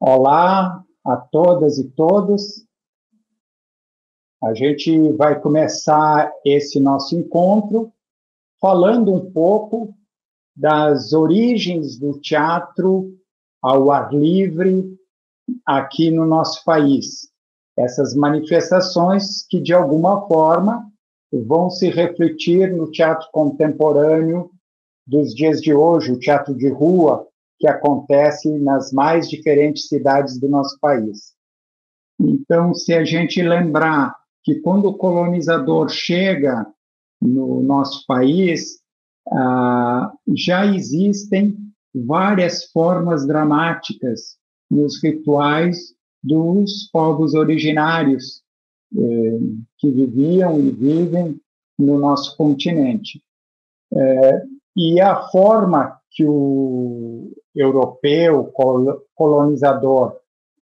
Olá a todas e todos. A gente vai começar esse nosso encontro falando um pouco das origens do teatro ao ar livre aqui no nosso país. Essas manifestações que, de alguma forma, vão se refletir no teatro contemporâneo dos dias de hoje, o teatro de rua, que acontece nas mais diferentes cidades do nosso país. Então, se a gente lembrar que quando o colonizador chega no nosso país, já existem várias formas dramáticas nos rituais dos povos originários que viviam e vivem no nosso continente. E a forma que o europeu, colonizador,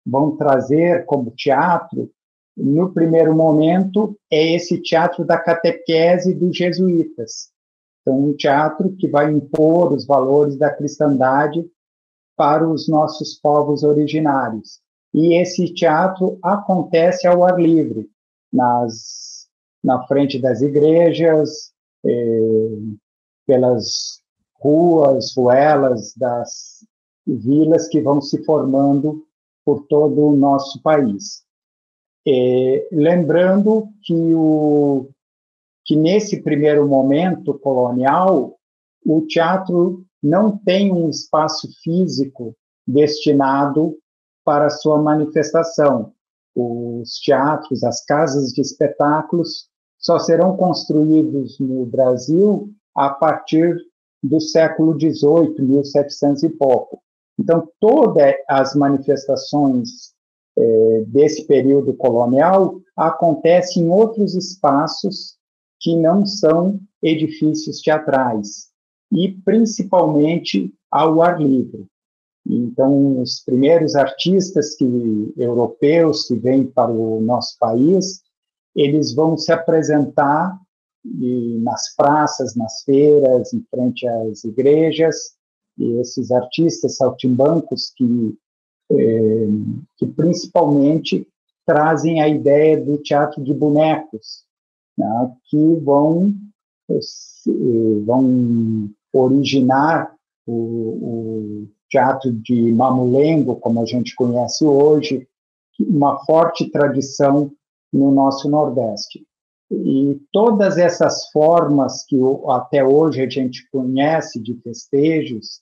vão trazer como teatro, no primeiro momento, é esse teatro da catequese dos jesuítas. Então, um teatro que vai impor os valores da cristandade para os nossos povos originários. E esse teatro acontece ao ar livre, na frente das igrejas, pelas ruelas das vilas que vão se formando por todo o nosso país. Lembrando que nesse primeiro momento colonial, o teatro não tem um espaço físico destinado para sua manifestação. Os teatros, as casas de espetáculos, só serão construídos no Brasil a partir do século XVIII, 1700 e pouco. Então, todas as manifestações desse período colonial acontecem em outros espaços que não são edifícios teatrais, e principalmente ao ar livre. Então, os primeiros artistas europeus que vêm para o nosso país, eles vão se apresentar nas praças, nas feiras, em frente às igrejas, e esses artistas saltimbancos que principalmente trazem a ideia do teatro de bonecos, né, que vão originar o teatro de mamulengo, como a gente conhece hoje, uma forte tradição no nosso Nordeste. E todas essas formas que até hoje a gente conhece de festejos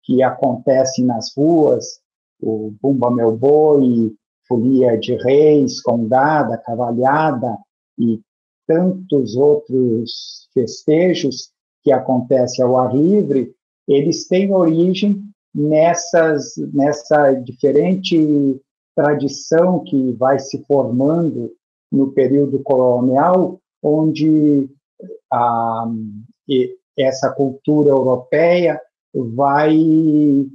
que acontecem nas ruas, o Bumba Meu Boi, Folia de Reis, Congada, Cavalhada e tantos outros festejos que acontecem ao ar livre, eles têm origem nessa diferente tradição que vai se formando no período colonial, onde essa cultura europeia vai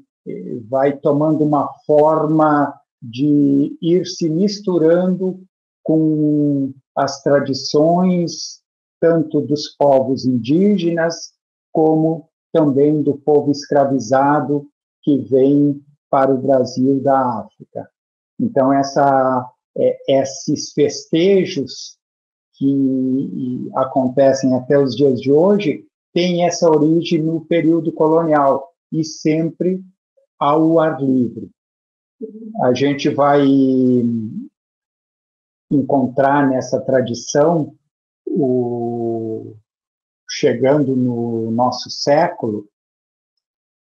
tomando uma forma de ir se misturando com as tradições tanto dos povos indígenas como também do povo escravizado que vem para o Brasil da África. Então, esses festejos que acontecem até os dias de hoje têm essa origem no período colonial e sempre ao ar livre. A gente vai encontrar nessa tradição, chegando no nosso século,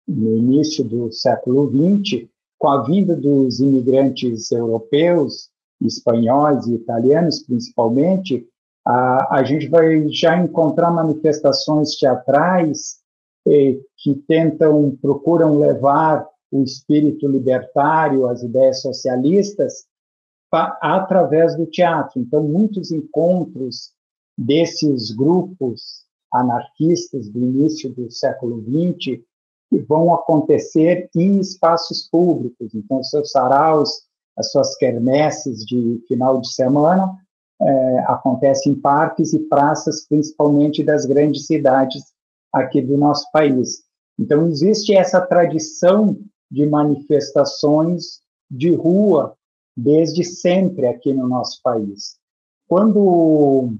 no início do século XX, com a vinda dos imigrantes europeus, espanhóis e italianos principalmente, a gente vai já encontrar manifestações teatrais que procuram levar o espírito libertário, as ideias socialistas, através do teatro. Então, muitos encontros desses grupos anarquistas do início do século XX que vão acontecer em espaços públicos. Então, seus saraus, as suas quermesses de final de semana acontecem em parques e praças, principalmente das grandes cidades aqui do nosso país. Então, existe essa tradição de manifestações de rua desde sempre aqui no nosso país. Quando,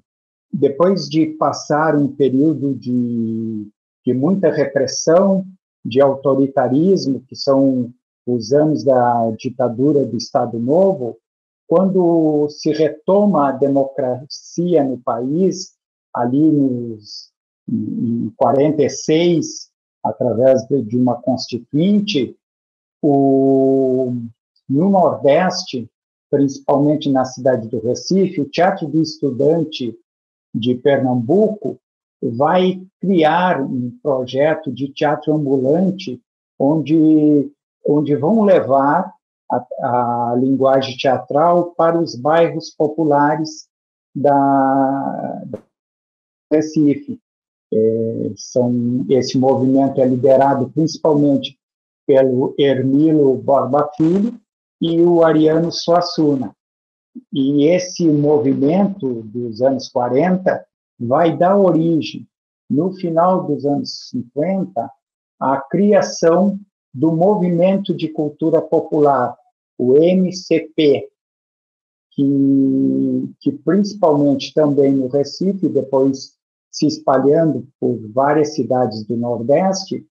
depois de passar um período de muita repressão, de autoritarismo, que são os anos da ditadura do Estado Novo, quando se retoma a democracia no país, ali em 46, através de uma constituinte, no Nordeste, principalmente na cidade do Recife, o Teatro do Estudante de Pernambuco vai criar um projeto de teatro ambulante onde vão levar a linguagem teatral para os bairros populares da Recife. Esse movimento é liderado principalmente pelo Hermílio Borba Filho e o Ariano Suassuna. E esse movimento dos anos 40 vai dar origem, no final dos anos 50, à criação do Movimento de Cultura Popular, o MCP, que principalmente também no Recife, depois se espalhando por várias cidades do Nordeste,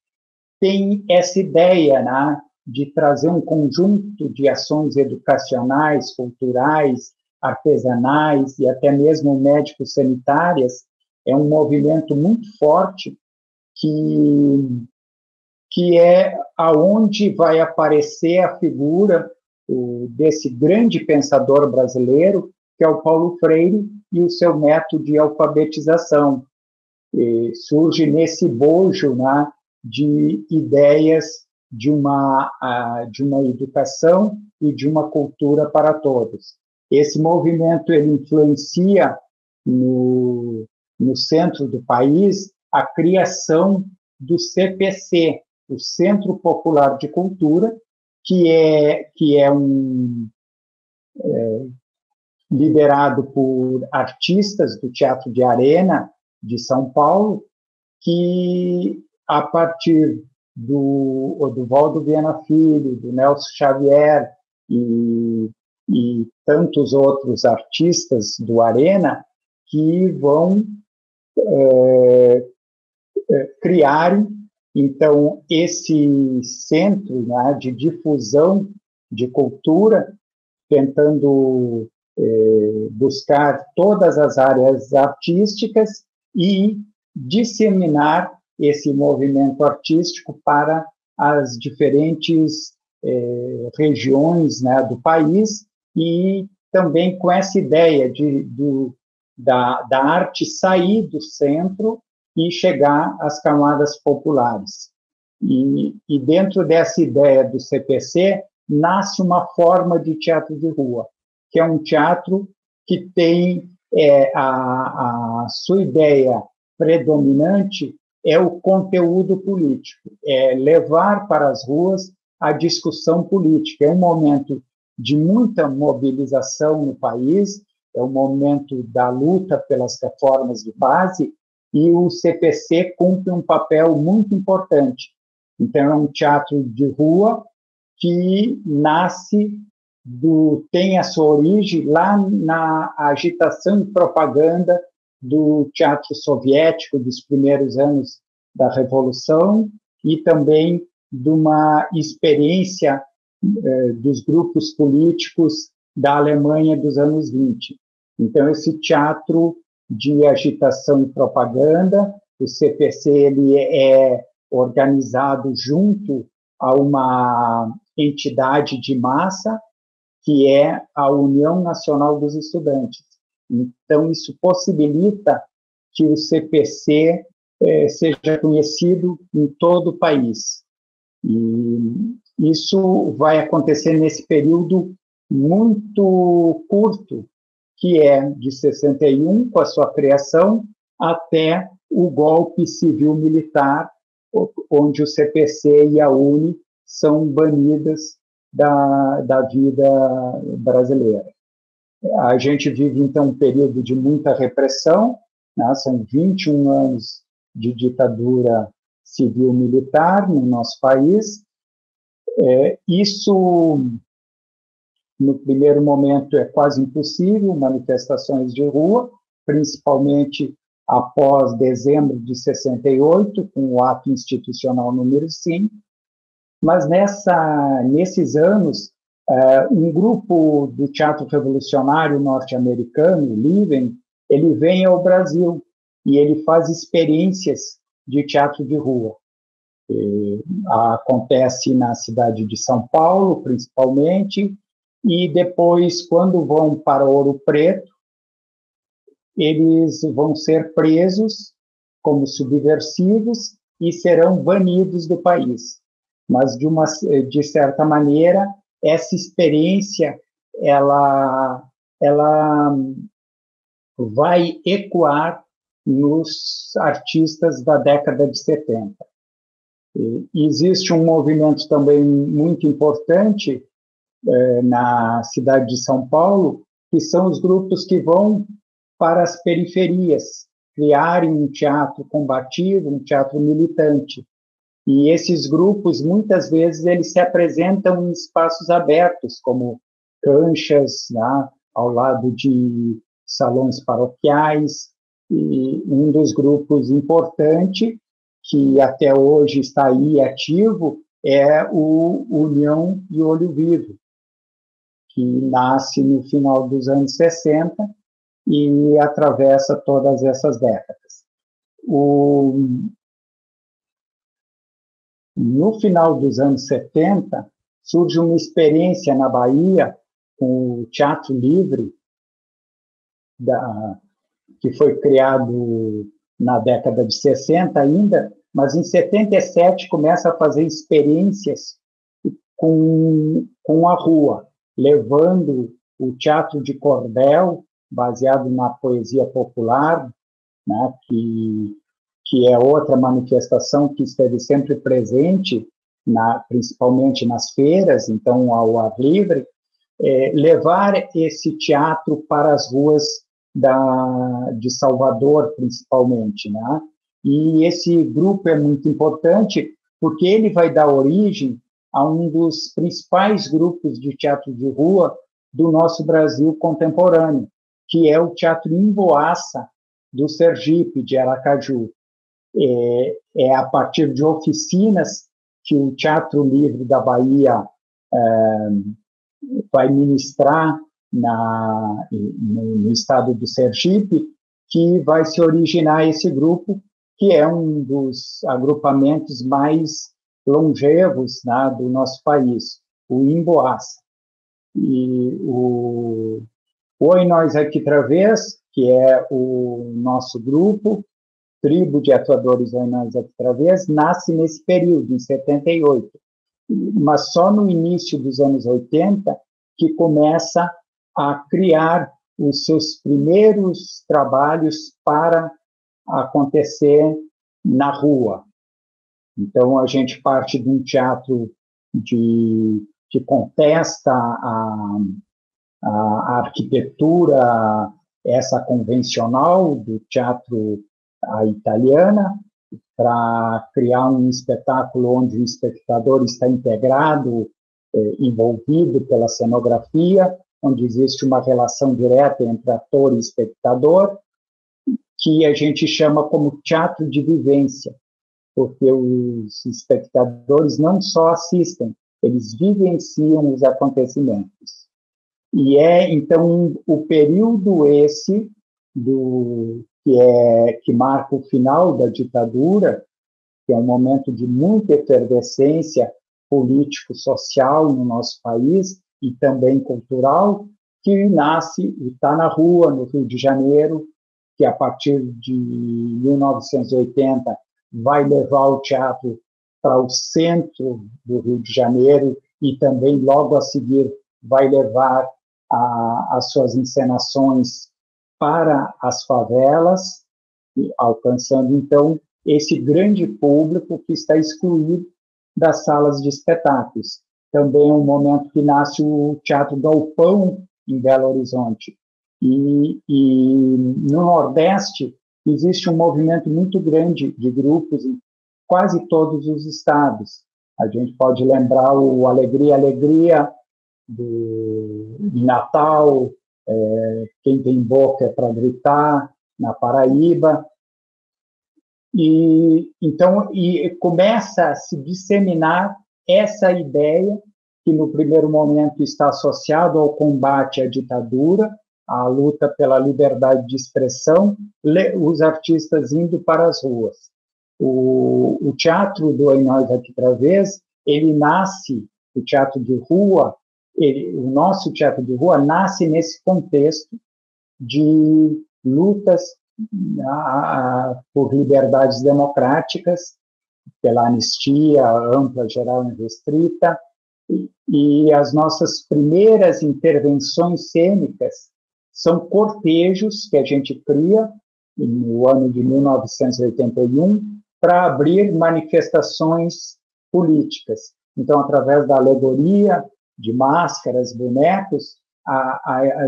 tem essa ideia, né, de trazer um conjunto de ações educacionais, culturais, artesanais e até mesmo médico-sanitárias. É um movimento muito forte que é aonde vai aparecer a figura desse grande pensador brasileiro, que é o Paulo Freire, e o seu método de alfabetização. Surge nesse bojo, né, de ideias de uma educação e de uma cultura para todos. Esse movimento ele influencia no centro do país a criação do CPC, o Centro Popular de Cultura, que é liderado por artistas do Teatro de Arena de São Paulo, que a partir do Oduvaldo Viana Filho, do Nelson Xavier e tantos outros artistas do Arena, que vão criar, então, esse centro, né, de difusão de cultura, tentando buscar todas as áreas artísticas e disseminar esse movimento artístico para as diferentes regiões, né, do país, e também com essa ideia da arte sair do centro e chegar às camadas populares. E dentro dessa ideia do CPC, nasce uma forma de teatro de rua, que é um teatro que tem a sua ideia predominante é o conteúdo político, é levar para as ruas a discussão política. É um momento de muita mobilização no país, é um momento da luta pelas reformas de base, e o CPC cumpre um papel muito importante. Então, é um teatro de rua que tem a sua origem lá na agitação e propaganda do teatro soviético dos primeiros anos da Revolução e também de uma experiência dos grupos políticos da Alemanha dos anos 20. Então, esse teatro de agitação e propaganda, o CPC ele é organizado junto a uma entidade de massa, que é a União Nacional dos Estudantes. Então, isso possibilita que o CPC seja conhecido em todo o país. E isso vai acontecer nesse período muito curto, que é de 61, com a sua criação, até o golpe civil-militar, onde o CPC e a UNE são banidas da vida brasileira. A gente vive, então, um período de muita repressão, né? São 21 anos de ditadura civil-militar no nosso país. Isso no primeiro momento é quase impossível manifestações de rua, principalmente após dezembro de 68, com o ato institucional número 5, mas nesses anos, um grupo do teatro revolucionário norte-americano, o Living, ele vem ao Brasil e ele faz experiências de teatro de rua. Acontece na cidade de São Paulo, principalmente, e depois, quando vão para Ouro Preto, eles vão ser presos como subversivos e serão banidos do país. Mas, de certa maneira, essa experiência ela vai ecoar nos artistas da década de 70. E existe um movimento também muito importante na cidade de São Paulo, que são os grupos que vão para as periferias, criarem um teatro combativo, um teatro militante. E esses grupos, muitas vezes, eles se apresentam em espaços abertos, como canchas, né, ao lado de salões paroquiais. E um dos grupos importantes, que até hoje está aí ativo, é o União e Olho Vivo, que nasce no final dos anos 60 e atravessa todas essas décadas. No final dos anos 70, surge uma experiência na Bahia com o Teatro Livre, que foi criado na década de 60 ainda, mas em 77 começa a fazer experiências com a rua, levando o teatro de cordel, baseado na poesia popular, né, que é outra manifestação que esteve sempre presente, principalmente nas feiras, então ao ar livre, levar esse teatro para as ruas de Salvador, principalmente, né? E esse grupo é muito importante porque ele vai dar origem a um dos principais grupos de teatro de rua do nosso Brasil contemporâneo, que é o Teatro Emboaça, do Sergipe, de Aracaju. É a partir de oficinas que o Teatro Livre da Bahia vai ministrar no estado do Sergipe, que vai se originar esse grupo, que é um dos agrupamentos mais longevos, né, do nosso país, o Emboaça. E o Oi Nós Aqui Outra Vez, que é o nosso grupo, Tribo de Atuadores Oi Nós Aqui Outra Vez, nasce nesse período, em 78, mas só no início dos anos 80 que começa a criar os seus primeiros trabalhos para acontecer na rua. Então, a gente parte de um teatro que contesta a arquitetura, essa convencional do teatro italiana, para criar um espetáculo onde o espectador está integrado, envolvido pela cenografia, onde existe uma relação direta entre ator e espectador, que a gente chama como teatro de vivência, porque os espectadores não só assistem, eles vivenciam os acontecimentos. E então, o período esse que marca o final da ditadura, que é um momento de muita efervescência político-social no nosso país e também cultural, que nasce e está na rua, no Rio de Janeiro, que a partir de 1980 vai levar o teatro para o centro do Rio de Janeiro e também, logo a seguir, vai levar as suas encenações para as favelas, alcançando, então, esse grande público que está excluído das salas de espetáculos. Também é um momento que nasce o Teatro Galpão, em Belo Horizonte. E no Nordeste existe um movimento muito grande de grupos em quase todos os estados. A gente pode lembrar o Alegria, Alegria, de Natal, quem tem boca é para gritar, na Paraíba. Então, começa a se disseminar essa ideia que, no primeiro momento, está associado ao combate à ditadura, à luta pela liberdade de expressão, os artistas indo para as ruas. O teatro do Oi Nós Aqui Outra Vez, ele nasce, o teatro de rua, o nosso teatro de rua nasce nesse contexto de lutas por liberdades democráticas, pela anistia ampla, geral e restrita, e as nossas primeiras intervenções cênicas são cortejos que a gente cria no ano de 1981 para abrir manifestações políticas. Então, através da alegoria de máscaras, bonecos,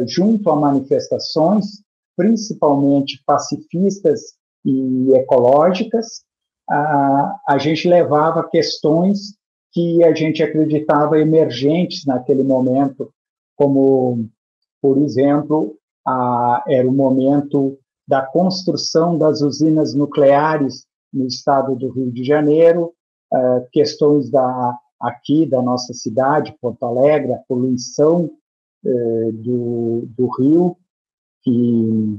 junto a manifestações, principalmente pacifistas e ecológicas, a gente levava questões que a gente acreditava emergentes naquele momento, como, por exemplo, era o momento da construção das usinas nucleares no estado do Rio de Janeiro, questões aqui da nossa cidade, Porto Alegre, a poluição do rio que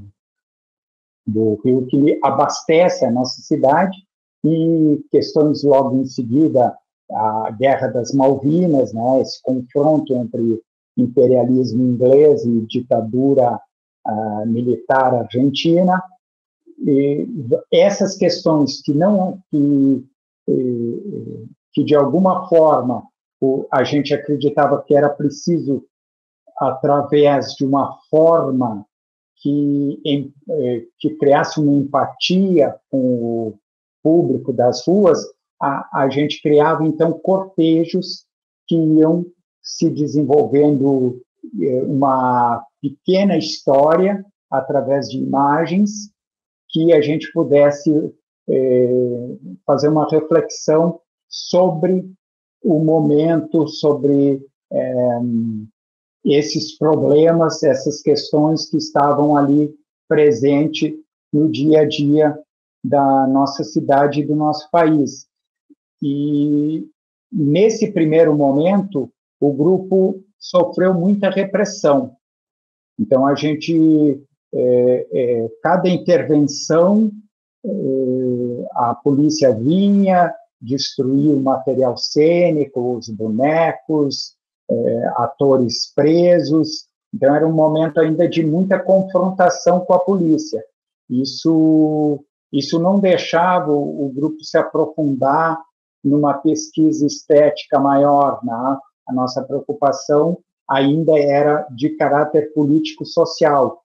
abastece a nossa cidade, e questões logo em seguida, a Guerra das Malvinas, né, esse confronto entre imperialismo inglês e ditadura militar argentina, e essas questões que de alguma forma a gente acreditava que era preciso, através de uma forma que criasse uma empatia com o público das ruas, a gente criava, então, cortejos que iam se desenvolvendo uma pequena história através de imagens que a gente pudesse fazer uma reflexão sobre o momento, sobre esses problemas, essas questões que estavam ali presentes no dia a dia da nossa cidade e do nosso país. E, nesse primeiro momento, o grupo sofreu muita repressão. Então, a gente, cada intervenção, a polícia vinha, destruir o material cênico, os bonecos, atores presos. Então, era um momento ainda de muita confrontação com a polícia. Isso não deixava o grupo se aprofundar numa pesquisa estética maior, né? A nossa preocupação ainda era de caráter político-social,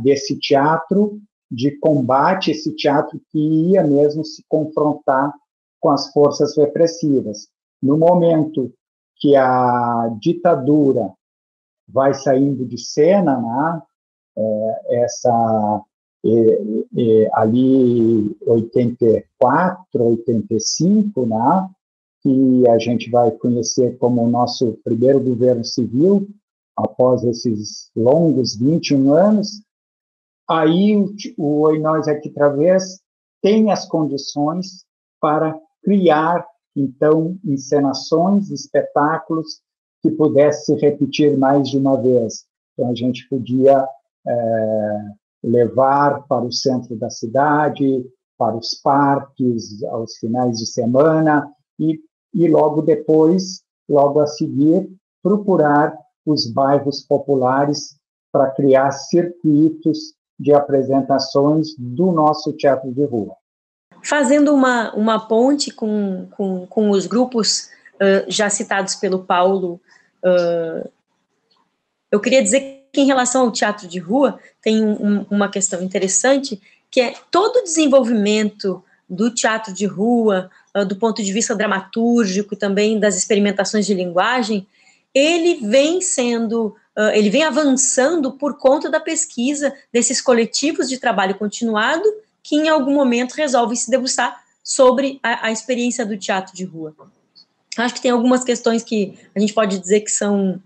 desse teatro de combate, esse teatro que ia mesmo se confrontar com as forças repressivas. No momento que a ditadura vai saindo de cena, né? Ali 84, 85, né? Que a gente vai conhecer como o nosso primeiro governo civil, após esses longos 21 anos, aí o Oi Nós Aqui Outra Vez tem as condições para criar, então, encenações, espetáculos que pudessem se repetir mais de uma vez. Então, a gente podia levar para o centro da cidade, para os parques, aos finais de semana, e logo depois, logo a seguir, procurar os bairros populares para criar circuitos de apresentações do nosso teatro de rua. Fazendo uma ponte com os grupos já citados pelo Paulo, eu queria dizer que, em relação ao teatro de rua, tem uma questão interessante, que é todo o desenvolvimento do teatro de rua, do ponto de vista dramatúrgico e também das experimentações de linguagem, ele vem avançando por conta da pesquisa desses coletivos de trabalho continuado que, em algum momento, resolvem se debruçar sobre a experiência do teatro de rua. Acho que tem algumas questões que a gente pode dizer que são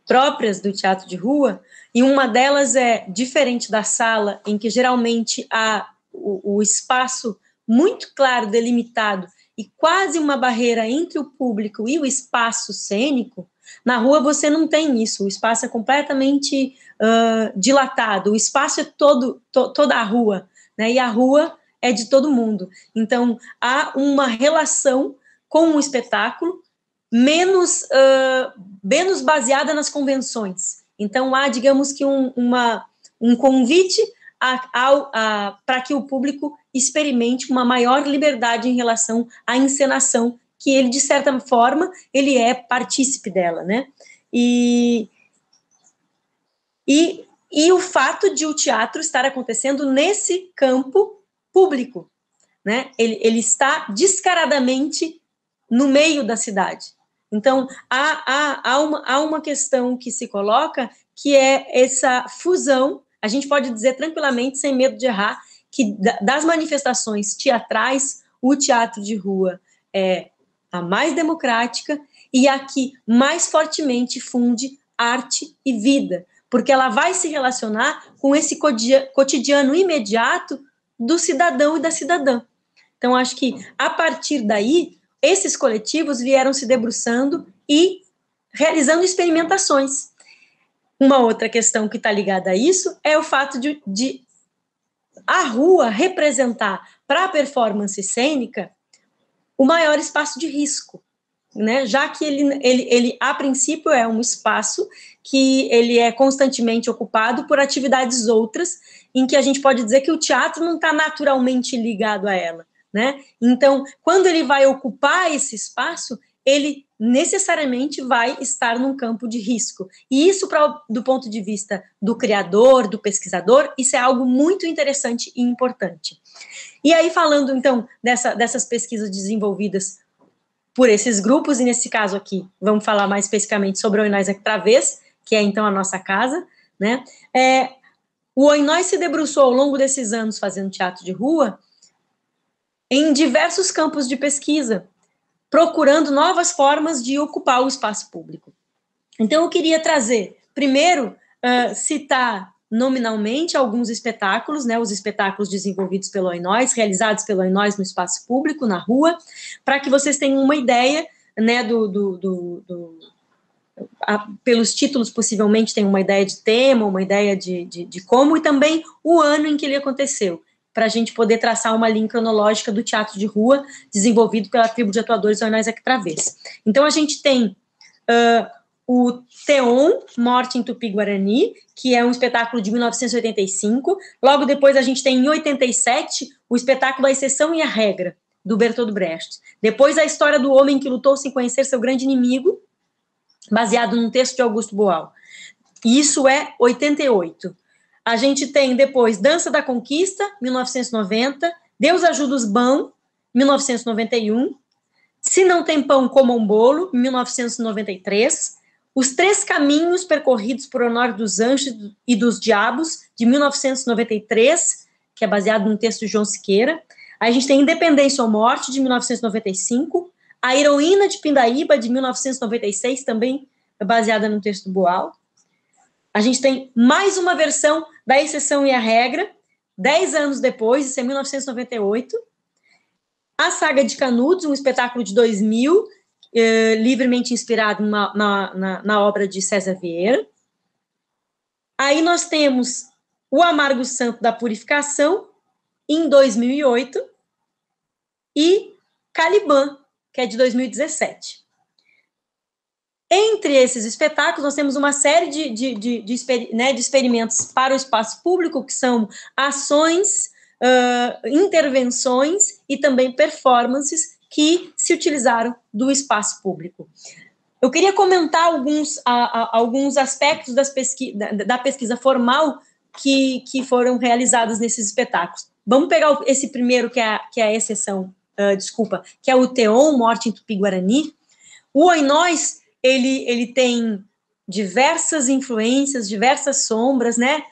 próprias do teatro de rua, e uma delas é diferente da sala, em que geralmente há o espaço muito claro, delimitado, e quase uma barreira entre o público e o espaço cênico. Na rua você não tem isso, o espaço é completamente dilatado, o espaço é toda a rua, né? E a rua é de todo mundo. Então, há uma relação com o espetáculo menos baseada nas convenções. Então, há, digamos que, um convite para que o público experimente uma maior liberdade em relação à encenação, que ele, de certa forma, ele é partícipe dela, né? E o fato de o teatro estar acontecendo nesse campo público, né? Ele está descaradamente no meio da cidade. Então, há uma questão que se coloca, que é essa fusão, a gente pode dizer tranquilamente, sem medo de errar, que das manifestações teatrais, o teatro de rua é a mais democrática e a que mais fortemente funde arte e vida, porque ela vai se relacionar com esse cotidiano imediato do cidadão e da cidadã. Então, acho que, a partir daí, esses coletivos vieram se debruçando e realizando experimentações. Uma outra questão que está ligada a isso é o fato de a rua representar para a performance cênica o maior espaço de risco, né? Já que ele, a princípio, é um espaço que ele é constantemente ocupado por atividades outras, em que a gente pode dizer que o teatro não está naturalmente ligado a ela, né? Então, quando ele vai ocupar esse espaço, ele necessariamente vai estar num campo de risco. E isso, do ponto de vista do criador, do pesquisador, isso é algo muito interessante e importante. E aí, falando, então, dessas pesquisas desenvolvidas por esses grupos, e nesse caso aqui, vamos falar mais especificamente sobre o Oinóis Travês, que é, então, a nossa casa, né? O Oinóis se debruçou ao longo desses anos fazendo teatro de rua em diversos campos de pesquisa, procurando novas formas de ocupar o espaço público. Então, eu queria trazer, primeiro, citar nominalmente alguns espetáculos, né, os espetáculos desenvolvidos pelo Oinóis, realizados pelo Oinóis no espaço público, na rua, para que vocês tenham uma ideia, né, pelos títulos, possivelmente, tem uma ideia de tema, uma ideia de como, e também o ano em que ele aconteceu, para a gente poder traçar uma linha cronológica do teatro de rua desenvolvido pela tribo de atuadores Oinóis Travês. Então, a gente tem o Teon, Morte em Tupi-Guarani, que é um espetáculo de 1985. Logo depois, a gente tem, em 87, o espetáculo A Exceção e a Regra, do Bertolt Brecht. Depois, a história do homem que lutou sem conhecer seu grande inimigo, baseado num texto de Augusto Boal. E isso é 88. A gente tem depois Dança da Conquista, 1990, Deus Ajuda os Bão, 1991, Se Não Tem Pão, Coma um Bolo, 1993, Os Três Caminhos Percorridos por Honório dos Anjos e dos Diabos, de 1993, que é baseado num texto de João Siqueira. Aí a gente tem Independência ou Morte, de 1995, A Heroína de Pindaíba, de 1996, também baseada no texto do Boal. A gente tem mais uma versão da Exceção e a Regra, 10 anos depois, isso é 1998. A Saga de Canudos, um espetáculo de 2000, livremente inspirado na obra de César Vieira. Aí nós temos O Amargo Santo da Purificação, em 2008, e Caliban, que é de 2017. Entre esses espetáculos, nós temos uma série de experimentos para o espaço público, que são ações, intervenções e também performances que se utilizaram do espaço público. Eu queria comentar alguns aspectos da pesquisa formal que foram realizados nesses espetáculos. Vamos pegar esse primeiro, que é a exceção, que é o Teon, Morte em Tupi-Guarani. O Oinóis, ele tem diversas influências, diversas sombras, né?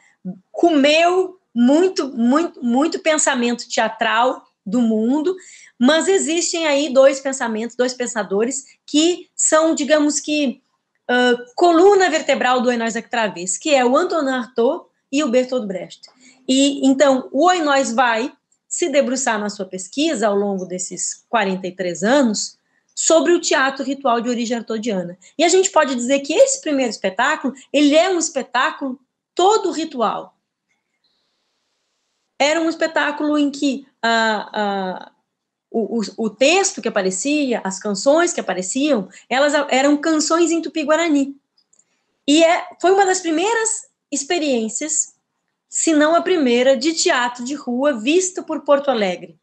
Comeu muito pensamento teatral do mundo, mas existem aí dois pensadores que são, digamos que, coluna vertebral do Oinois Travês, que é o Antonin Artaud e o Bertolt Brecht. E, então, o Oinois vai se debruçar na sua pesquisa, ao longo desses 43 anos, sobre o teatro ritual de origem artaudiana. E a gente pode dizer que esse primeiro espetáculo, ele é um espetáculo todo ritual. Era um espetáculo em que o texto que aparecia, as canções que apareciam, elas eram canções em tupi-guarani. E foi uma das primeiras experiências, se não a primeira, de teatro de rua vista por Porto Alegre.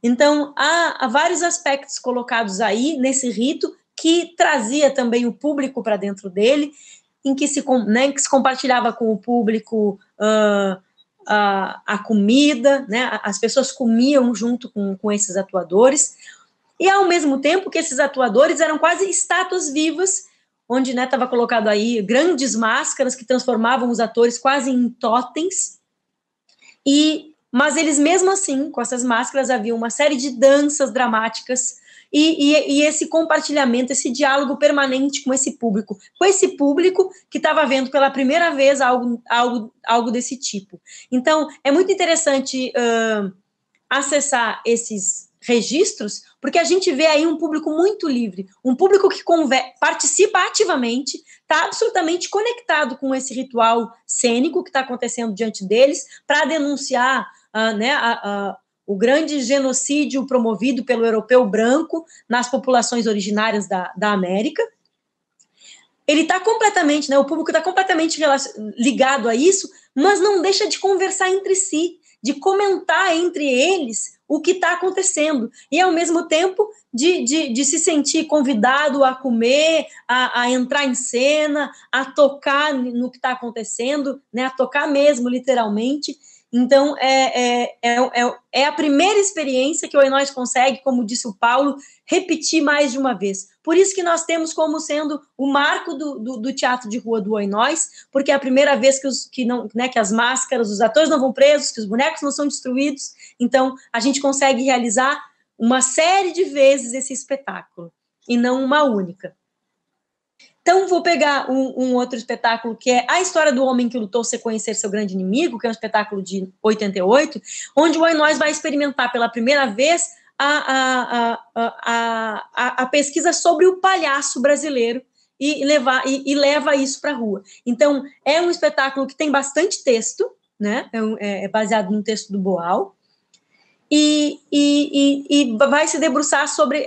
Então, há vários aspectos colocados aí nesse rito que trazia também o público para dentro dele, em que se compartilhava com o público a comida, né? As pessoas comiam junto com esses atuadores, e ao mesmo tempo que esses atuadores eram quase estátuas vivas, onde estava colocado aí grandes máscaras que transformavam os atores quase em totens, mas eles mesmo assim, com essas máscaras, havia uma série de danças dramáticas e esse compartilhamento, esse diálogo permanente com esse público que estava vendo pela primeira vez algo desse tipo. Então, é muito interessante acessar esses registros, porque a gente vê aí um público muito livre, um público que participa ativamente, está absolutamente conectado com esse ritual cênico que está acontecendo diante deles, para denunciar o grande genocídio promovido pelo europeu branco nas populações originárias da América. Ele está completamente, o público está completamente ligado a isso, mas não deixa de conversar entre si, de comentar entre eles o que está acontecendo, e ao mesmo tempo de se sentir convidado a comer, a entrar em cena, a tocar no que está acontecendo, a tocar mesmo, literalmente. Então, é a primeira experiência que o Oinois consegue, como disse o Paulo, repetir mais de uma vez. Por isso que nós temos como sendo o marco do teatro de rua do Oinois, porque é a primeira vez que as máscaras, os atores não vão presos, que os bonecos não são destruídos. Então, a gente consegue realizar uma série de vezes esse espetáculo, e não uma única. Então, vou pegar um outro espetáculo, que é A História do Homem que Lutou Sem Conhecer Seu Grande Inimigo, que é um espetáculo de 88, onde o Oinois vai experimentar pela primeira vez a pesquisa sobre o palhaço brasileiro e leva isso para a rua. Então, é um espetáculo que tem bastante texto, né? É baseado no texto do Boal, e vai se debruçar sobre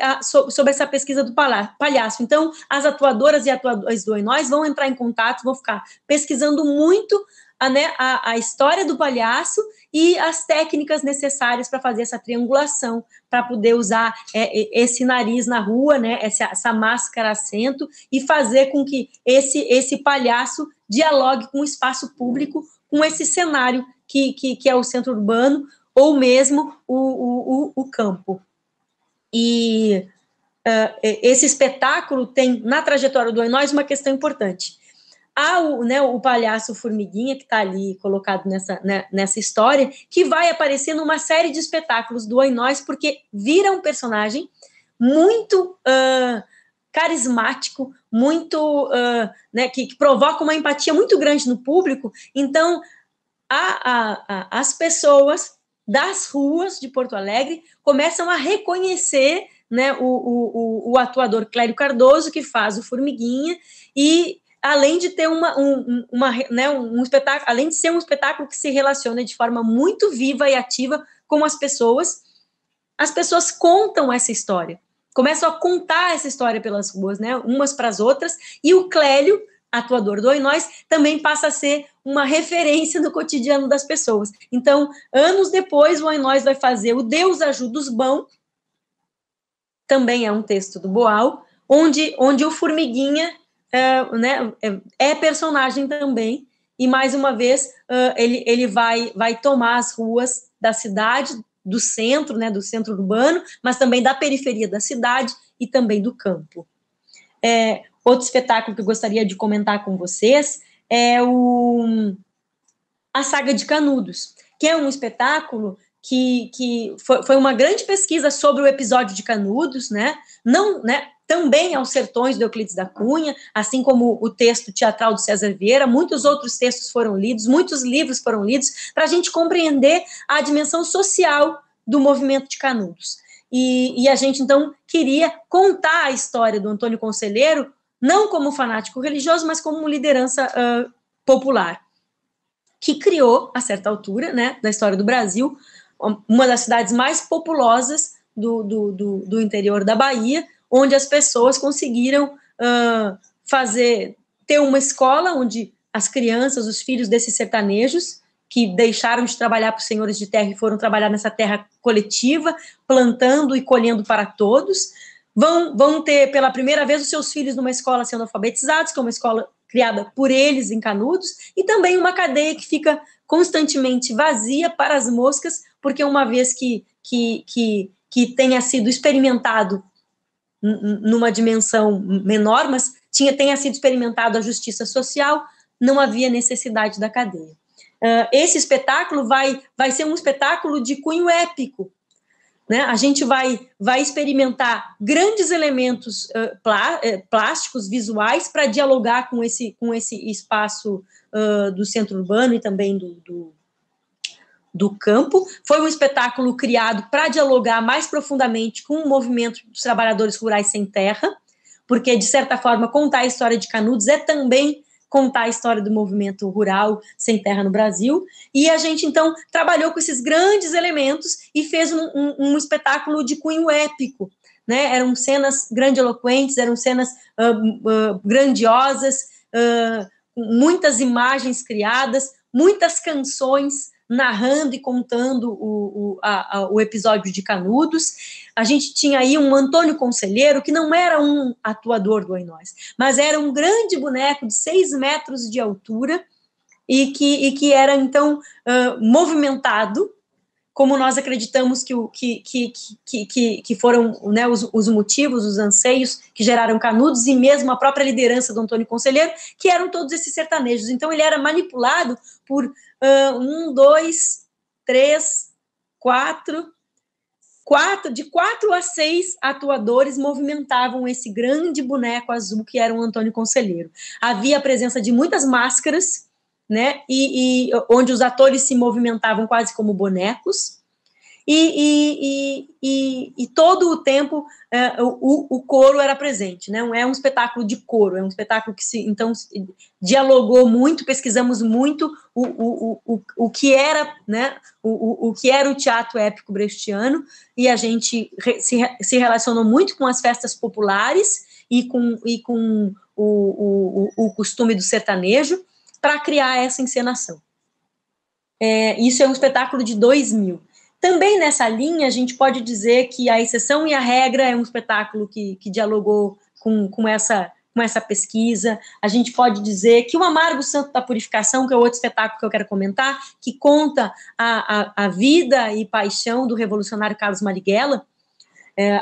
essa pesquisa do palhaço. Então, as atuadoras e atuadores do Oinois vão entrar em contato, vão ficar pesquisando muito a história do palhaço e as técnicas necessárias para fazer essa triangulação, para poder usar esse nariz na rua, essa máscara assento, e fazer com que esse palhaço dialogue com o espaço público, com esse cenário que é o centro urbano, ou mesmo o campo. E esse espetáculo tem, na trajetória do Oinois, uma questão importante. Há o palhaço Formiguinha, que está ali colocado nessa história, que vai aparecer numa série de espetáculos do Oinois, porque vira um personagem muito carismático, muito que provoca uma empatia muito grande no público. Então, as pessoas das ruas de Porto Alegre começam a reconhecer o atuador Clério Cardoso, que faz o Formiguinha, e além de ter um espetáculo, além de ser um espetáculo que se relaciona de forma muito viva e ativa com as pessoas contam essa história, começam a contar essa história pelas ruas, umas para as outras, e o Clélio, atuador do Oinois, também passa a ser uma referência no cotidiano das pessoas. Então, anos depois, o Oinois vai fazer o Deus Ajuda os Bão, também é um texto do Boal, onde o Formiguinha é personagem também, e mais uma vez ele vai tomar as ruas da cidade, do centro urbano, mas também da periferia da cidade e também do campo. Outro espetáculo que eu gostaria de comentar com vocês é a Saga de Canudos, que é um espetáculo foi uma grande pesquisa sobre o episódio de Canudos, né? Não, né? Também aos sertões do Euclides da Cunha, assim como o texto teatral do César Vieira, muitos outros textos foram lidos, muitos livros foram lidos, para a gente compreender a dimensão social do movimento de Canudos. E a gente, então, queria contar a história do Antônio Conselheiro, não como fanático religioso, mas como liderança popular, que criou, a certa altura, né, da história do Brasil, uma das cidades mais populosas do interior da Bahia, onde as pessoas conseguiram ter uma escola onde as crianças, os filhos desses sertanejos, que deixaram de trabalhar para os senhores de terra e foram trabalhar nessa terra coletiva, plantando e colhendo para todos, vão ter pela primeira vez os seus filhos numa escola sendo alfabetizados, que é uma escola criada por eles em Canudos, e também uma cadeia que fica constantemente vazia para as moscas, porque uma vez que tenha sido experimentado numa dimensão menor, mas tenha sido experimentado a justiça social, não havia necessidade da cadeia. Esse espetáculo vai ser um espetáculo de cunho épico, né? A gente vai experimentar grandes elementos plásticos, visuais, para dialogar com esse espaço do centro urbano e também do campo. Foi um espetáculo criado para dialogar mais profundamente com o movimento dos trabalhadores rurais sem terra, porque, de certa forma, contar a história de Canudos é também contar a história do movimento rural sem terra no Brasil, e a gente, então, trabalhou com esses grandes elementos e fez um espetáculo de cunho épico, né? Eram cenas grandiloquentes, eram cenas grandiosas, muitas imagens criadas, muitas canções narrando e contando o episódio de Canudos. A gente tinha aí um Antônio Conselheiro, que não era um atuador do Oinóis, mas era um grande boneco de 6 metros de altura e que era, então, movimentado, como nós acreditamos que foram, né, os motivos, os anseios que geraram Canudos, e mesmo a própria liderança do Antônio Conselheiro, que eram todos esses sertanejos. Então, ele era manipulado por 1, 2, 3, 4, de 4 a 6 atuadores movimentavam esse grande boneco azul que era o Antônio Conselheiro. Havia a presença de muitas máscaras, né, e onde os atores se movimentavam quase como bonecos, e todo o tempo o coro era presente, né? É um espetáculo de coro, é um espetáculo que então dialogou muito, pesquisamos muito o que era, né? O que era o teatro épico brechtiano, e a gente se relacionou muito com as festas populares e com o costume do sertanejo para criar essa encenação. Isso é um espetáculo de 2000. Também nessa linha, a gente pode dizer que A Exceção e a Regra é um espetáculo que dialogou com essa pesquisa. A gente pode dizer que O Amargo Santo da Purificação, que é outro espetáculo que eu quero comentar, que conta a vida e paixão do revolucionário Carlos Marighella.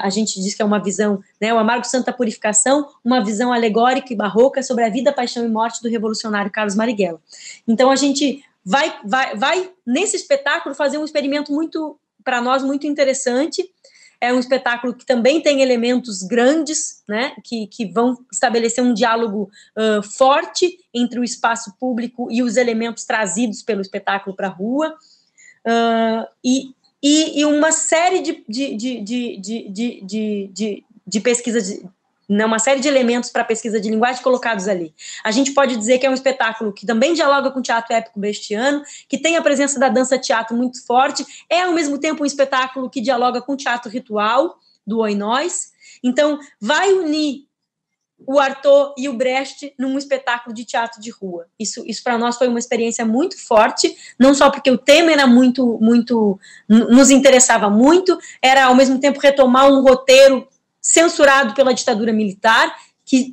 A gente diz que é uma visão, né, O Amargo Santo da Purificação, uma visão alegórica e barroca sobre a vida, paixão e morte do revolucionário Carlos Marighella. Então, a gente vai nesse espetáculo fazer um experimento para nós, muito interessante. É um espetáculo que também tem elementos grandes, né, que vão estabelecer um diálogo forte entre o espaço público e os elementos trazidos pelo espetáculo para a rua, e uma série de pesquisas, uma série de elementos para pesquisa de linguagem colocados ali. A gente pode dizer que é um espetáculo que também dialoga com o teatro épico brechtiano, que tem a presença da dança-teatro muito forte, é ao mesmo tempo um espetáculo que dialoga com o teatro ritual do Oinóis. Então, vai unir o Artaud e o Brecht num espetáculo de teatro de rua. Isso para nós foi uma experiência muito forte, não só porque o tema era muito, nos interessava muito, era ao mesmo tempo retomar um roteiro censurado pela ditadura militar, que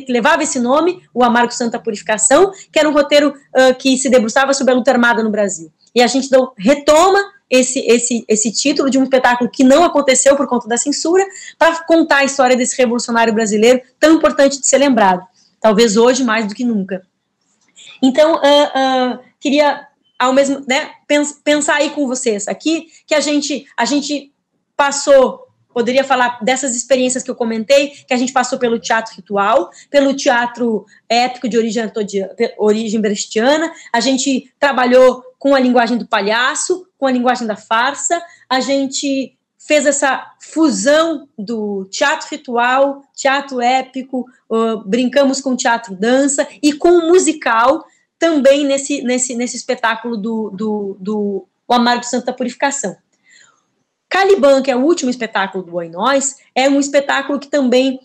levava esse nome, O Amargo Santo da Purificação, que era um roteiro que se debruçava sobre a luta armada no Brasil. E a gente retoma esse título de um espetáculo que não aconteceu por conta da censura, para contar a história desse revolucionário brasileiro tão importante de ser lembrado, talvez hoje mais do que nunca. Então, queria ao mesmo, né, pensar aí com vocês aqui, que a gente passou, poderia falar dessas experiências que eu comentei, que a gente passou pelo teatro ritual, pelo teatro épico de origem brechtiana, a gente trabalhou com a linguagem do palhaço, com a linguagem da farsa, a gente fez essa fusão do teatro ritual, teatro épico, brincamos com teatro dança e com o musical também nesse espetáculo do O Amargo Santo da Purificação. Caliban, que é o último espetáculo do Oi Nós, é um espetáculo que também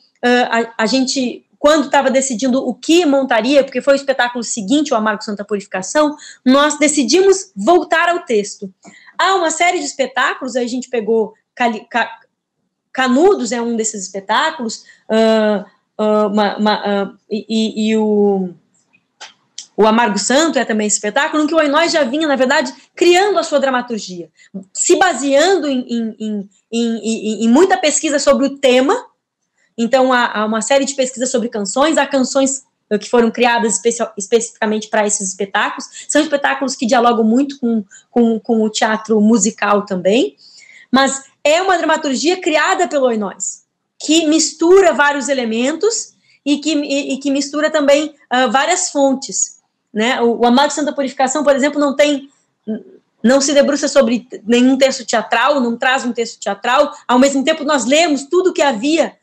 a gente, quando estava decidindo o que montaria, porque foi o espetáculo seguinte, o Amargo Santo da Purificação, nós decidimos voltar ao texto. Há uma série de espetáculos, a gente pegou Canudos, é um desses espetáculos, o Amargo Santo é também esse espetáculo, em que o Oi Nós já vinha, na verdade, criando a sua dramaturgia, se baseando em muita pesquisa sobre o tema. Então, há uma série de pesquisas sobre canções, há canções que foram criadas especificamente para esses espetáculos, são espetáculos que dialogam muito com o teatro musical também, mas é uma dramaturgia criada pelo Oi Nós, que mistura vários elementos e que mistura também várias fontes. Né? O Amargo Santo da Purificação, por exemplo, não se debruça sobre nenhum texto teatral, não traz um texto teatral, ao mesmo tempo nós lemos tudo que havia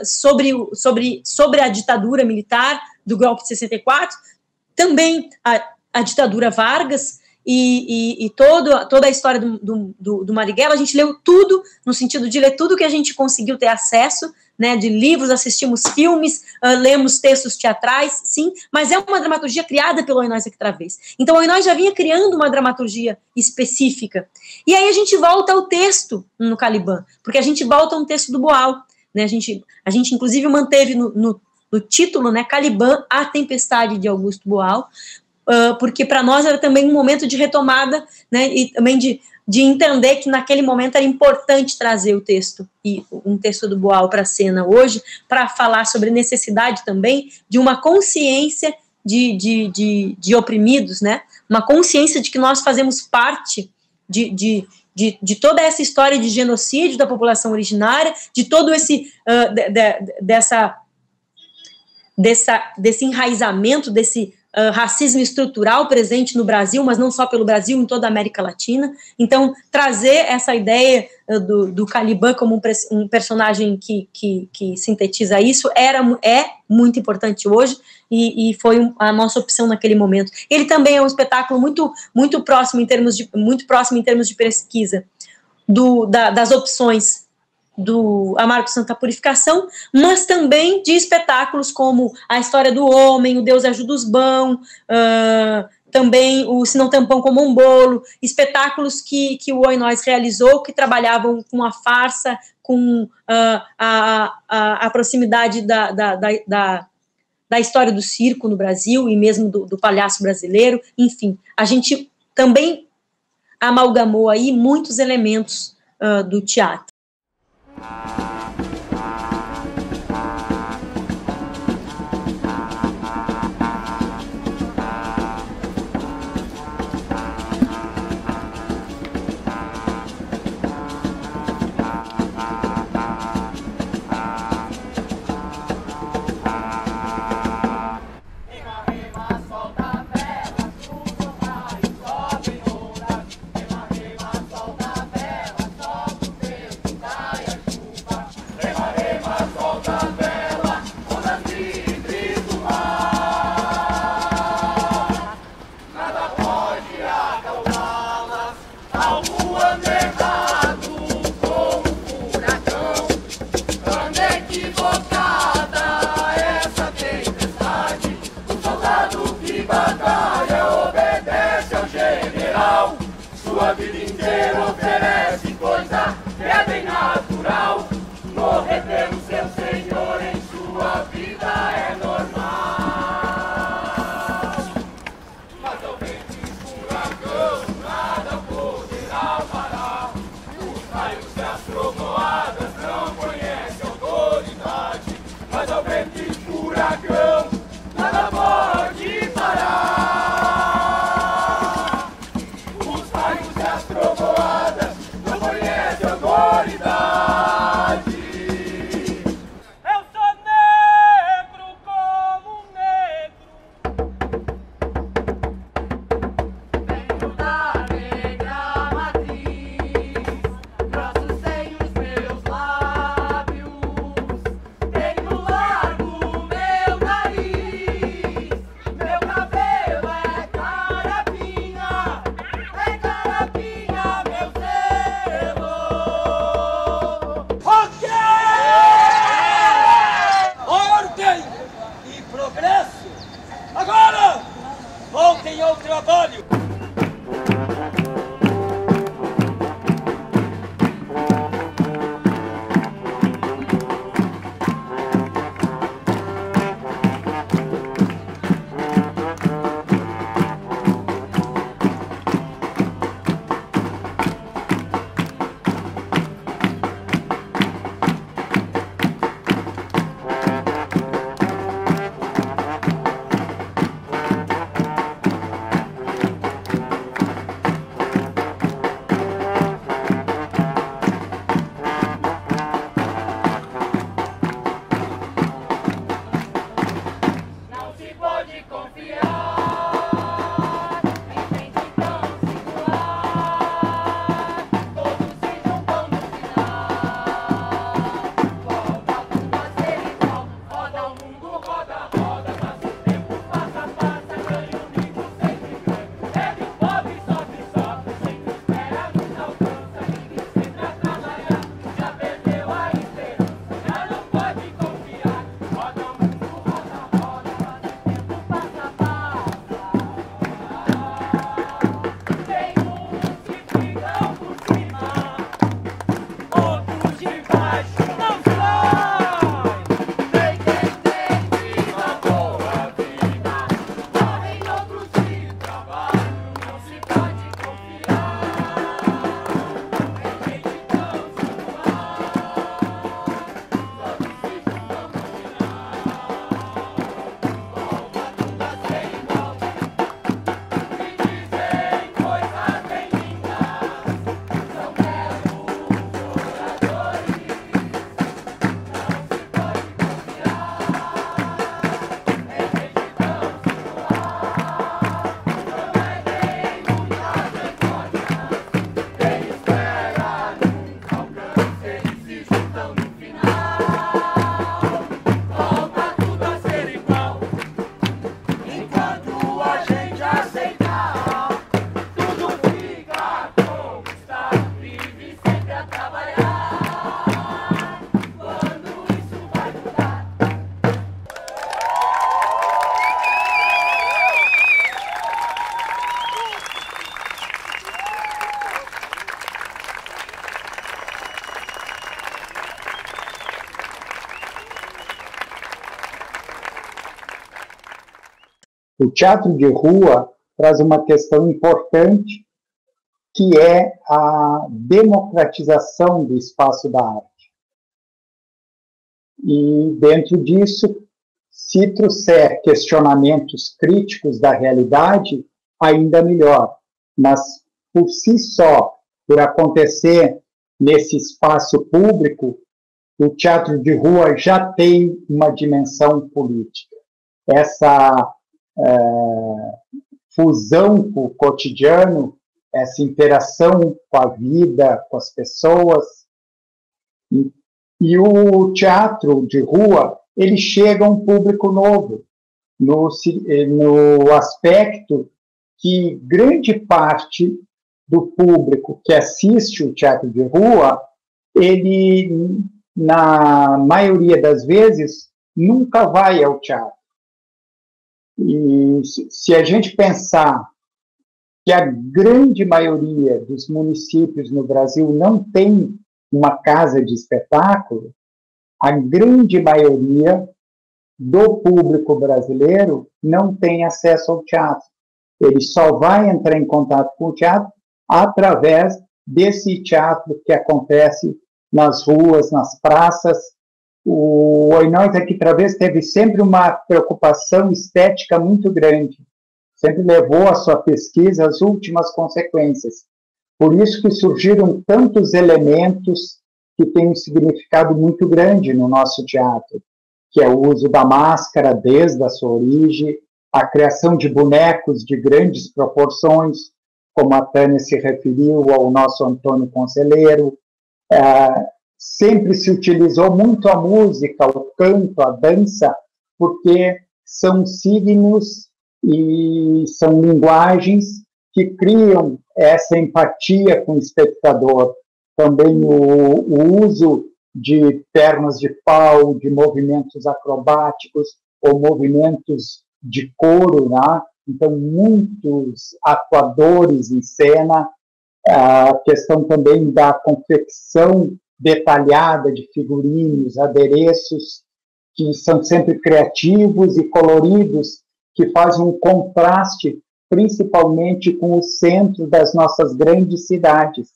sobre a ditadura militar do golpe de 64, também a ditadura Vargas e toda a história do Marighella. A gente leu tudo, no sentido de ler tudo que a gente conseguiu ter acesso, né, de livros, assistimos filmes, lemos textos teatrais, sim, mas é uma dramaturgia criada pelo Oi Nós aqui outra vez. Então, o Oi Nós já vinha criando uma dramaturgia específica. E aí a gente volta ao texto no Caliban, porque a gente volta a um texto do Boal, né, a gente inclusive manteve no título, né, Caliban, a Tempestade de Augusto Boal, porque para nós era também um momento de retomada, né, e também de entender que naquele momento era importante trazer o texto, e um texto do Boal para a cena hoje, para falar sobre a necessidade também de uma consciência de oprimidos, né? Uma consciência de que nós fazemos parte de toda essa história de genocídio da população originária, de todo esse desse enraizamento, desse racismo estrutural presente no Brasil, mas não só pelo Brasil, em toda a América Latina. Então, trazer essa ideia do Caliban como um personagem que sintetiza isso é muito importante hoje e foi a nossa opção naquele momento. Ele também é um espetáculo muito próximo em termos de pesquisa das opções do Amargo Santo da Purificação, mas também de espetáculos como A História do Homem, O Deus Ajuda os Bão, também o Se Não Tem Pão Como um Bolo, espetáculos que o Oi Nós realizou, que trabalhavam com a farsa, com a proximidade da história do circo no Brasil e mesmo do palhaço brasileiro. Enfim, a gente também amalgamou aí muitos elementos do teatro. O teatro de rua traz uma questão importante, que é a democratização do espaço da arte. E, dentro disso, se trouxer questionamentos críticos da realidade, ainda melhor. Mas, por si só, por acontecer nesse espaço público, o teatro de rua já tem uma dimensão política. Essa fusão com o cotidiano, essa interação com a vida, com as pessoas. E o teatro de rua, ele chega a um público novo, no aspecto que grande parte do público que assiste o teatro de rua, ele, na maioria das vezes, nunca vai ao teatro. E se a gente pensar que a grande maioria dos municípios no Brasil não tem uma casa de espetáculo, a grande maioria do público brasileiro não tem acesso ao teatro. Ele só vai entrar em contato com o teatro através desse teatro que acontece nas ruas, nas praças. O Oi Nós Aqui Travês teve sempre uma preocupação estética muito grande, sempre levou a sua pesquisa às últimas consequências. Por isso que surgiram tantos elementos que têm um significado muito grande no nosso teatro, que é o uso da máscara desde a sua origem, a criação de bonecos de grandes proporções, como a Tânia se referiu ao nosso Antônio Conselheiro. Sempre se utilizou muito a música, o canto, a dança, porque são signos e são linguagens que criam essa empatia com o espectador. Também o uso de pernas de pau, de movimentos acrobáticos ou movimentos de coro, né? Então, muitos atuadores em cena, a questão também da confecção detalhada de figurinos, adereços, que são sempre criativos e coloridos, que fazem um contraste, principalmente com o centro das nossas grandes cidades,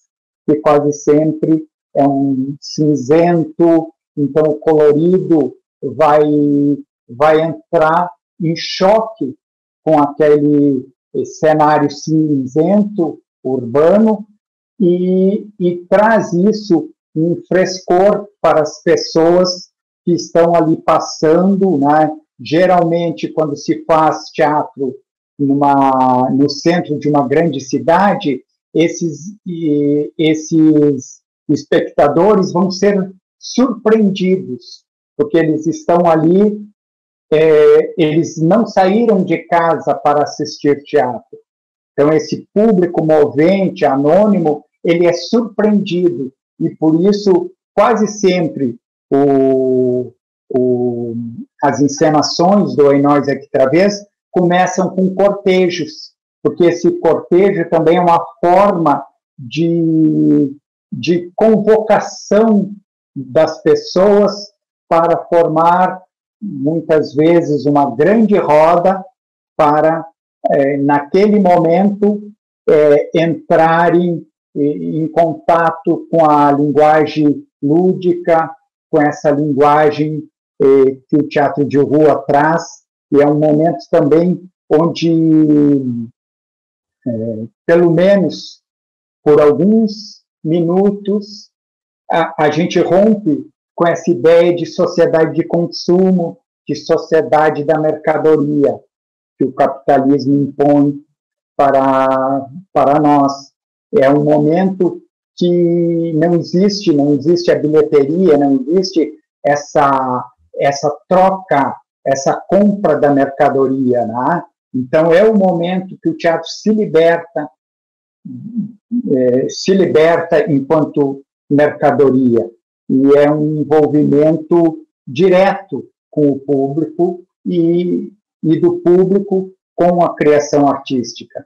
que quase sempre é um cinzento, então o colorido vai entrar em choque com aquele cenário cinzento, urbano, e traz isso um frescor para as pessoas que estão ali passando, né? Geralmente, quando se faz teatro no centro de uma grande cidade, esses espectadores vão ser surpreendidos, porque eles estão ali, eles não saíram de casa para assistir teatro. Então, esse público movente, anônimo, ele é surpreendido, e por isso, quase sempre, as encenações do Oi Nós Aqui Travês começam com cortejos, porque esse cortejo também é uma forma de convocação das pessoas para formar, muitas vezes, uma grande roda para, naquele momento, entrarem em contato com a linguagem lúdica, com essa linguagem que o teatro de rua traz, e é um momento também onde, pelo menos por alguns minutos, a gente rompe com essa ideia de sociedade de consumo, de sociedade da mercadoria, que o capitalismo impõe para nós. É um momento que não existe a bilheteria, não existe essa troca, essa compra da mercadoria, né? Então, é o momento que o teatro se liberta enquanto mercadoria, e é um envolvimento direto com o público e do público com a criação artística.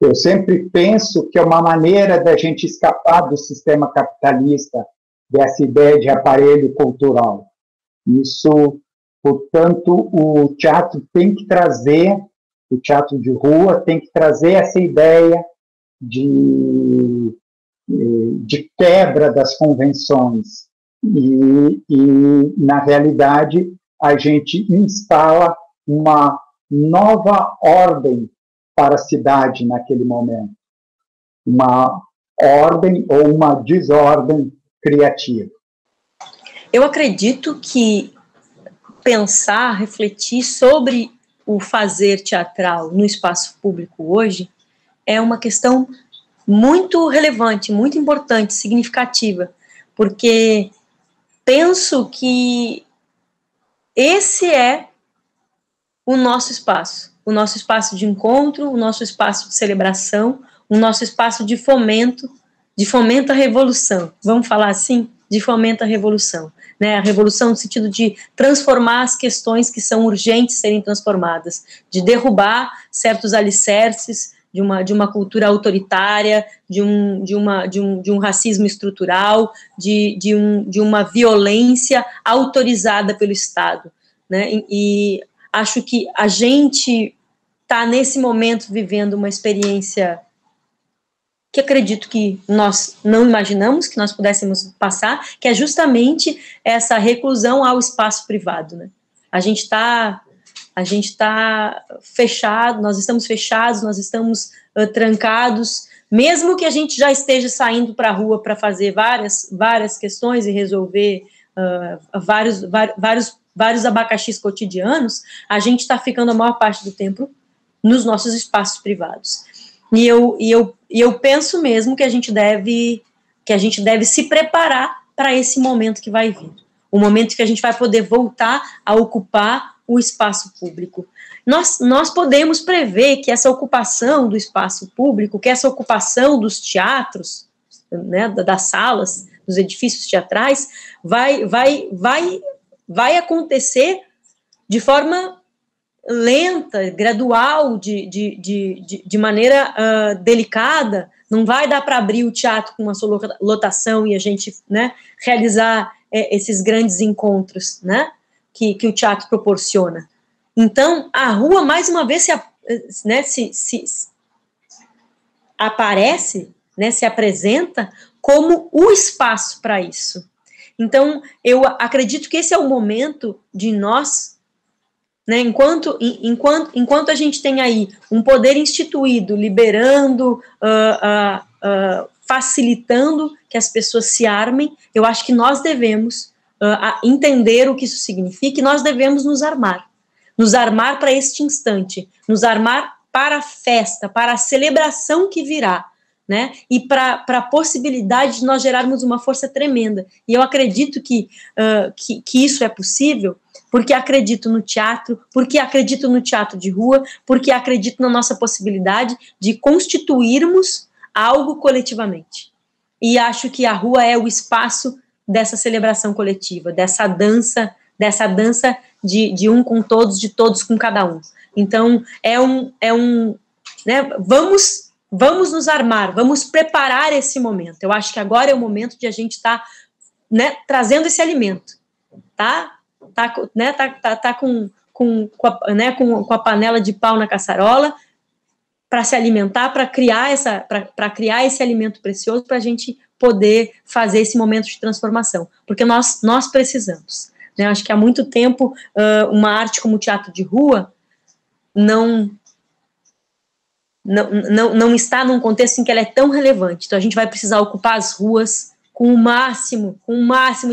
Eu sempre penso que é uma maneira da gente escapar do sistema capitalista, dessa ideia de aparelho cultural. Isso Portanto, o teatro de rua tem que trazer essa ideia de quebra das convenções. E, na realidade, a gente instala uma nova ordem para a cidade naquele momento. Uma ordem ou uma desordem criativa. Eu acredito que pensar, refletir sobre o fazer teatral no espaço público hoje é uma questão muito relevante, muito importante, significativa, porque penso que esse é o nosso espaço de encontro, o nosso espaço de celebração, o nosso espaço de fomento à revolução. Vamos falar assim? De fomento à revolução. Né? A revolução no sentido de transformar as questões que são urgentes serem transformadas, de derrubar certos alicerces de uma cultura autoritária, de um racismo estrutural, de uma violência autorizada pelo Estado. Né? E acho que a gente está, nesse momento, vivendo uma experiência que acredito que nós não imaginamos que nós pudéssemos passar, que é justamente essa reclusão ao espaço privado. Né? A gente está fechado, nós estamos trancados, mesmo que a gente já esteja saindo para a rua para fazer várias questões e resolver vários abacaxis cotidianos, a gente está ficando a maior parte do tempo nos nossos espaços privados. E eu penso mesmo que a gente deve se preparar para esse momento que vai vir. O momento que a gente vai poder voltar a ocupar o espaço público. Nós podemos prever que essa ocupação do espaço público, que essa ocupação dos teatros, né, das salas, dos edifícios teatrais, vai acontecer de forma lenta, gradual, de maneira delicada. Não vai dar para abrir o teatro com uma sua lotação e a gente, né, realizar esses grandes encontros, né, que o teatro proporciona. Então, a rua, mais uma vez, se aparece, né, se apresenta como o espaço para isso. Então, eu acredito que esse é o momento de nós, né, enquanto a gente tem aí um poder instituído, liberando, facilitando que as pessoas se armem, eu acho que nós devemos entender o que isso significa e nós devemos nos armar para este instante, nos armar para a festa, para a celebração que virá, né, e para a possibilidade de nós gerarmos uma força tremenda. E eu acredito que isso é possível, porque acredito no teatro, porque acredito no teatro de rua, porque acredito na nossa possibilidade de constituirmos algo coletivamente. E acho que a rua é o espaço dessa celebração coletiva, dessa dança de um com todos, de todos com cada um. Então, né, vamos nos armar, vamos preparar esse momento. Eu acho que agora é o momento de a gente estar, né, trazendo esse alimento, tá com a panela de pau na caçarola para se alimentar, para criar esse alimento precioso para a gente poder fazer esse momento de transformação, porque nós precisamos. Né? Acho que há muito tempo uma arte como o teatro de rua não está num contexto em que ela é tão relevante. Então a gente vai precisar ocupar as ruas com o máximo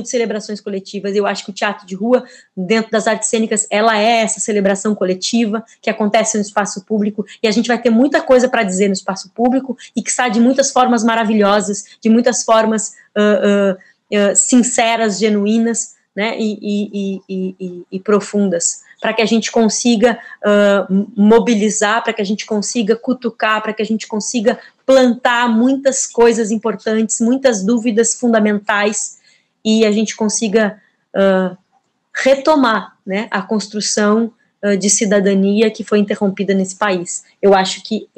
de celebrações coletivas. Eu acho que o teatro de rua, dentro das artes cênicas, ela é essa celebração coletiva que acontece no espaço público, e a gente vai ter muita coisa para dizer no espaço público, e que sai de muitas formas maravilhosas, de muitas formas sinceras, genuínas, né, e profundas, para que a gente consiga mobilizar, para que a gente consiga cutucar, para que a gente consiga plantar muitas coisas importantes, muitas dúvidas fundamentais, e a gente consiga retomar, né, a construção de cidadania que foi interrompida nesse país. Eu acho que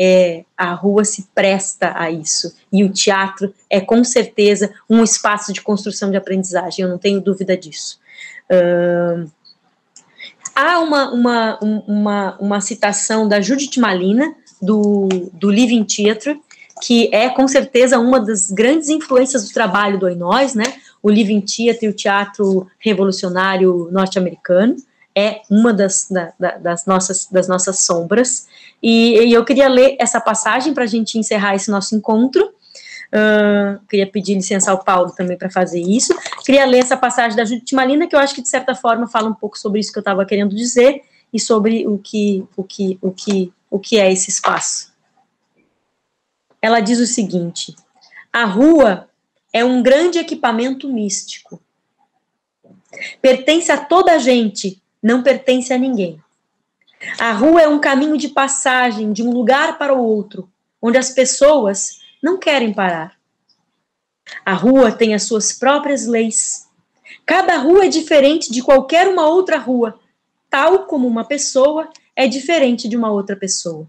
a rua se presta a isso, e o teatro é com certeza um espaço de construção de aprendizagem, eu não tenho dúvida disso. há uma citação da Judith Malina, do Living Theatre, que é, com certeza, uma das grandes influências do trabalho do Oinoz, né? O Living Theatre, o teatro revolucionário norte-americano, é uma das nossas sombras. E eu queria ler essa passagem para a gente encerrar esse nosso encontro. Queria pedir licença ao Paulo também para fazer isso. Queria ler essa passagem da Judith Malina, que eu acho que, de certa forma, fala um pouco sobre isso que eu estava querendo dizer e sobre o que é esse espaço. Ela diz o seguinte: a rua é um grande equipamento místico. Pertence a toda a gente, não pertence a ninguém. A rua é um caminho de passagem de um lugar para o outro, onde as pessoas não querem parar. A rua tem as suas próprias leis. Cada rua é diferente de qualquer uma outra rua, tal como uma pessoa é diferente de uma outra pessoa.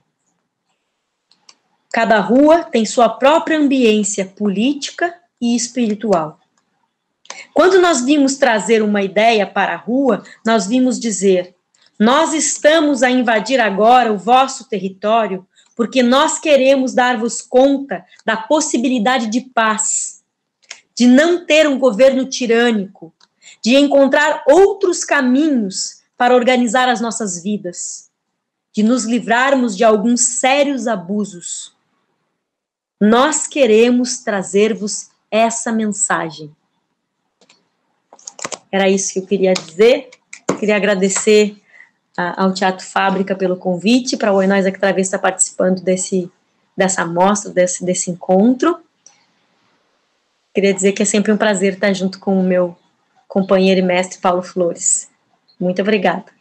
Cada rua tem sua própria ambiência política e espiritual. Quando nós vimos trazer uma ideia para a rua, nós vimos dizer: nós estamos a invadir agora o vosso território porque nós queremos dar-vos conta da possibilidade de paz, de não ter um governo tirânico, de encontrar outros caminhos para organizar as nossas vidas, de nos livrarmos de alguns sérios abusos. Nós queremos trazer-vos essa mensagem. Era isso que eu queria dizer. Queria agradecer ao Teatro Fábrica pelo convite, para o Oinoz aqui Travessa estar participando dessa amostra, desse encontro. Queria dizer que é sempre um prazer estar junto com o meu companheiro e mestre Paulo Flores. Muito obrigada.